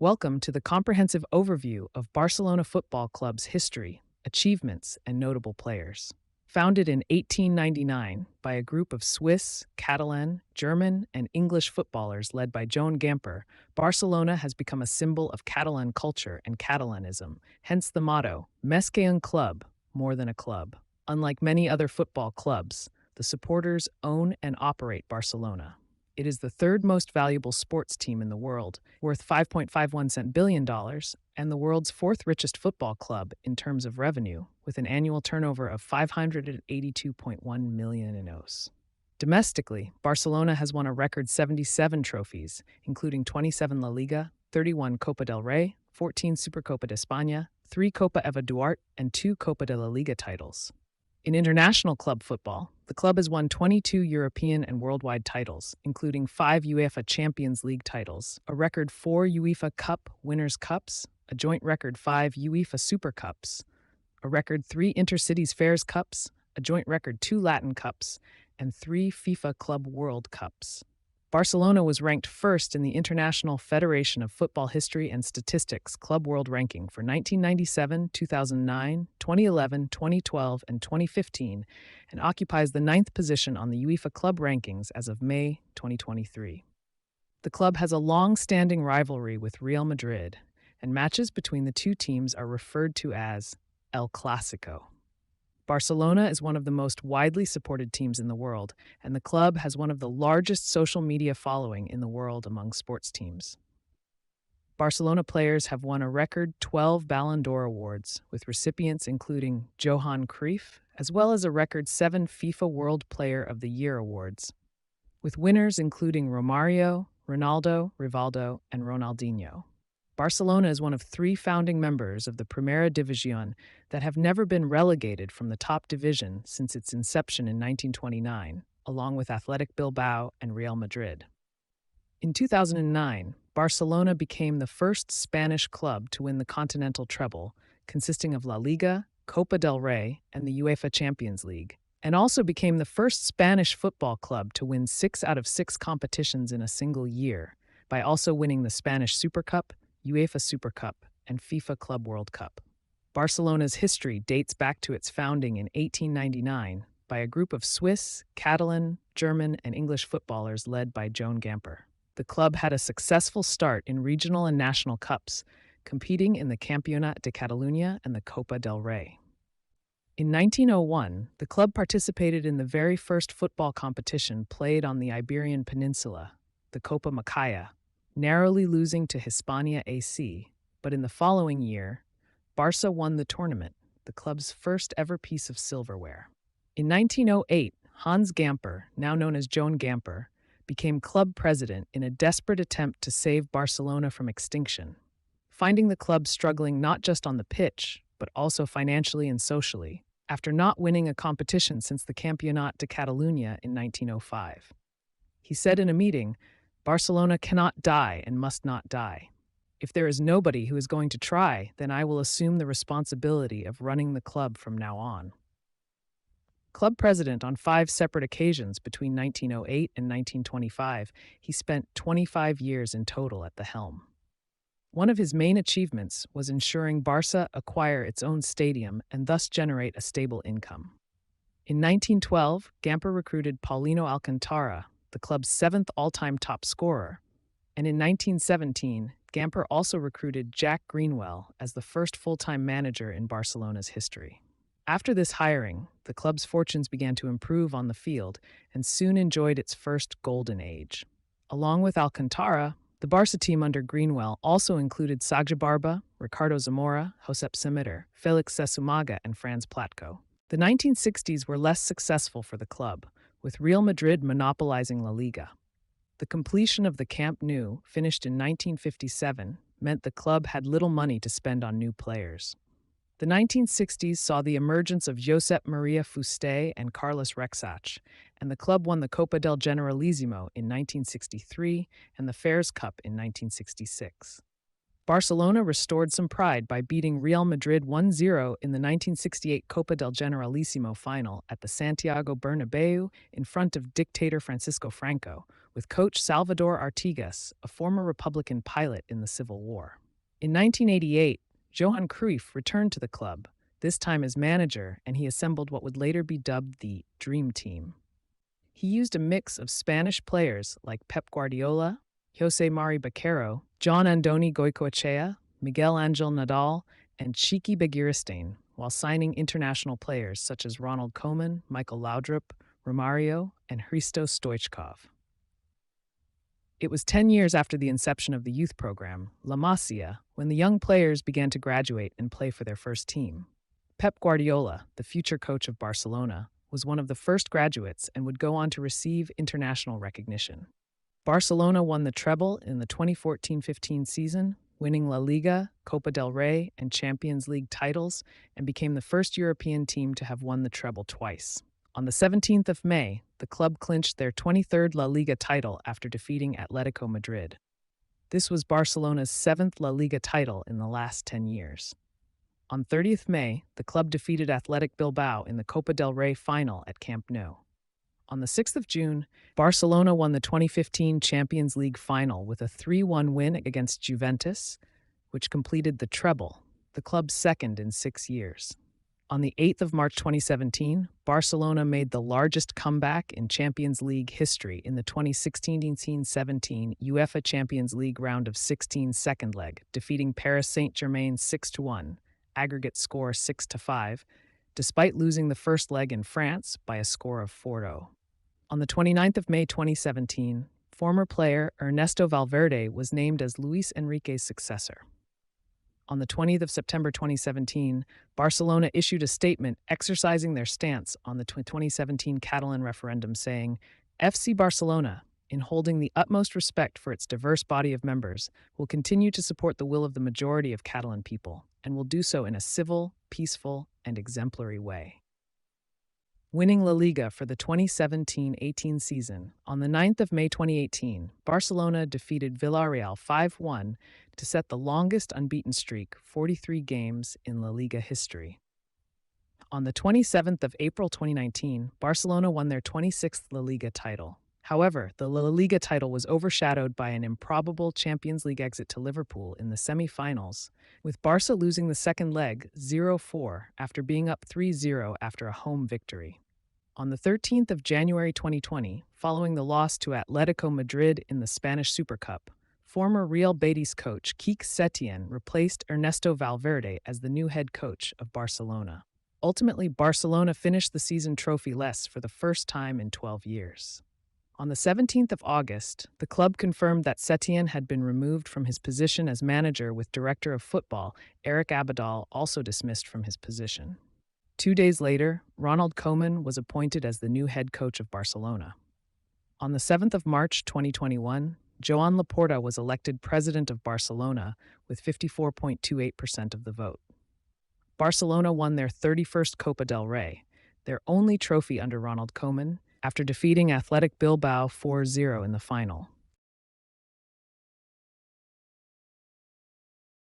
Welcome to the comprehensive overview of Barcelona Football Club's history, achievements, and notable players. Founded in 1899 by a group of Swiss, Catalan, German, and English footballers led by Joan Gamper, Barcelona has become a symbol of Catalan culture and Catalanism, hence the motto, Més que un club, more than a club. Unlike many other football clubs, the supporters own and operate Barcelona. It is the third most valuable sports team in the world, worth $5.51 billion, and the world's fourth richest football club in terms of revenue, with an annual turnover of 582.1 million euros. Domestically, Barcelona has won a record 77 trophies, including 27 La Liga, 31 Copa del Rey, 14 Supercopa de España, 3 Copa Eva Duarte, and 2 Copa de la Liga titles. In international club football, the club has won 22 European and worldwide titles, including 5 UEFA Champions League titles, a record 4 UEFA Cup Winners' Cups, a joint record 5 UEFA Super Cups, a record 3 Intercities Fairs Cups, a joint record 2 Latin Cups, and 3 FIFA Club World Cups. Barcelona was ranked first in the International Federation of Football History and Statistics Club World Ranking for 1997, 2009, 2011, 2012, and 2015, and occupies the 9th position on the UEFA Club Rankings as of May 2023. The club has a long-standing rivalry with Real Madrid, and matches between the two teams are referred to as El Clásico. Barcelona is one of the most widely supported teams in the world, and the club has one of the largest social media following in the world among sports teams. Barcelona players have won a record 12 Ballon d'Or awards, with recipients including Johan Cruyff, as well as a record 7 FIFA World Player of the Year awards, with winners including Romario, Ronaldo, Rivaldo, and Ronaldinho. Barcelona is one of 3 founding members of the Primera División that have never been relegated from the top division since its inception in 1929, along with Athletic Bilbao and Real Madrid. In 2009, Barcelona became the first Spanish club to win the continental treble, consisting of La Liga, Copa del Rey, and the UEFA Champions League, and also became the first Spanish football club to win 6 out of 6 competitions in a single year, by also winning the Spanish Super Cup, UEFA Super Cup, and FIFA Club World Cup. Barcelona's history dates back to its founding in 1899 by a group of Swiss, Catalan, German, and English footballers led by Joan Gamper. The club had a successful start in regional and national cups, competing in the Campionat de Catalunya and the Copa del Rey. In 1901, the club participated in the very first football competition played on the Iberian Peninsula, the Copa Macaya, narrowly losing to Hispania AC, but in the following year, Barça won the tournament, the club's first ever piece of silverware. In 1908, Hans Gamper, now known as Joan Gamper, became club president in a desperate attempt to save Barcelona from extinction, finding the club struggling not just on the pitch, but also financially and socially, after not winning a competition since the Campionat de Catalunya in 1905. He said in a meeting, "Barcelona cannot die and must not die. If there is nobody who is going to try, then I will assume the responsibility of running the club from now on." Club president on 5 separate occasions between 1908 and 1925, he spent 25 years in total at the helm. One of his main achievements was ensuring Barça acquire its own stadium and thus generate a stable income. In 1912, Gamper recruited Paulino Alcantara, the club's 7th all-time top scorer, and in 1917, Gamper also recruited Jack Greenwell as the first full-time manager in Barcelona's history. After this hiring, the club's fortunes began to improve on the field and soon enjoyed its first golden age. Along with Alcantara, the Barça team under Greenwell also included Sagjabarba, Ricardo Zamora, Josep Samiter, Felix Sessumaga, and Franz Platko. The 1960s were less successful for the club, with Real Madrid monopolizing La Liga. The completion of the Camp Nou, finished in 1957, meant the club had little money to spend on new players. The 1960s saw the emergence of Josep Maria Fuster and Carlos Rexach, and the club won the Copa del Generalissimo in 1963 and the Fairs Cup in 1966. Barcelona restored some pride by beating Real Madrid 1-0 in the 1968 Copa del Generalissimo final at the Santiago Bernabéu in front of dictator Francisco Franco, with coach Salvador Artigas, a former Republican pilot in the Civil War. In 1988, Johan Cruyff returned to the club, this time as manager, and he assembled what would later be dubbed the Dream Team. He used a mix of Spanish players like Pep Guardiola, Jose Mari Baquero, John Andoni Goicoechea, Miguel Angel Nadal, and Chiqui Begiristain, while signing international players such as Ronald Koeman, Michael Laudrup, Romario, and Hristo Stoichkov. It was 10 years after the inception of the youth program, La Masia, when the young players began to graduate and play for their first team. Pep Guardiola, the future coach of Barcelona, was one of the first graduates and would go on to receive international recognition. Barcelona won the treble in the 2014-15 season, winning La Liga, Copa del Rey, and Champions League titles, and became the first European team to have won the treble twice. On the 17th of May, the club clinched their 23rd La Liga title after defeating Atletico Madrid. This was Barcelona's 7th La Liga title in the last 10 years. On 30th May, the club defeated Athletic Bilbao in the Copa del Rey final at Camp Nou. On the 6th of June, Barcelona won the 2015 Champions League final with a 3-1 win against Juventus, which completed the treble, the club's second in 6 years. On the 8th of March 2017, Barcelona made the largest comeback in Champions League history in the 2016-17 UEFA Champions League round of 16 second leg, defeating Paris Saint-Germain 6-1, aggregate score 6-5, despite losing the first leg in France by a score of 4-0. On the 29th of May 2017, former player Ernesto Valverde was named as Luis Enrique's successor. On the 20th of September 2017, Barcelona issued a statement exercising their stance on the 2017 Catalan referendum, saying, FC Barcelona, in holding the utmost respect for its diverse body of members, will continue to support the will of the majority of Catalan people, and will do so in a civil, peaceful, and exemplary way. Winning La Liga for the 2017-18 season, on the 9th of May 2018, Barcelona defeated Villarreal 5-1 to set the longest unbeaten streak, 43 games, in La Liga history. On the 27th of April 2019, Barcelona won their 26th La Liga title. However, the La Liga title was overshadowed by an improbable Champions League exit to Liverpool in the semi-finals, with Barca losing the second leg 0-4 after being up 3-0 after a home victory. On the 13th of January 2020, following the loss to Atletico Madrid in the Spanish Super Cup, former Real Betis coach Quique Setién replaced Ernesto Valverde as the new head coach of Barcelona. Ultimately, Barcelona finished the season trophyless for the first time in 12 years. On the 17th of August, the club confirmed that Setién had been removed from his position as manager, with director of football Eric Abidal also dismissed from his position. 2 days later, Ronald Koeman was appointed as the new head coach of Barcelona. On the 7th of March 2021, Joan Laporta was elected president of Barcelona with 54.28% of the vote. Barcelona won their 31st Copa del Rey, their only trophy under Ronald Koeman, after defeating Athletic Bilbao 4-0 in the final.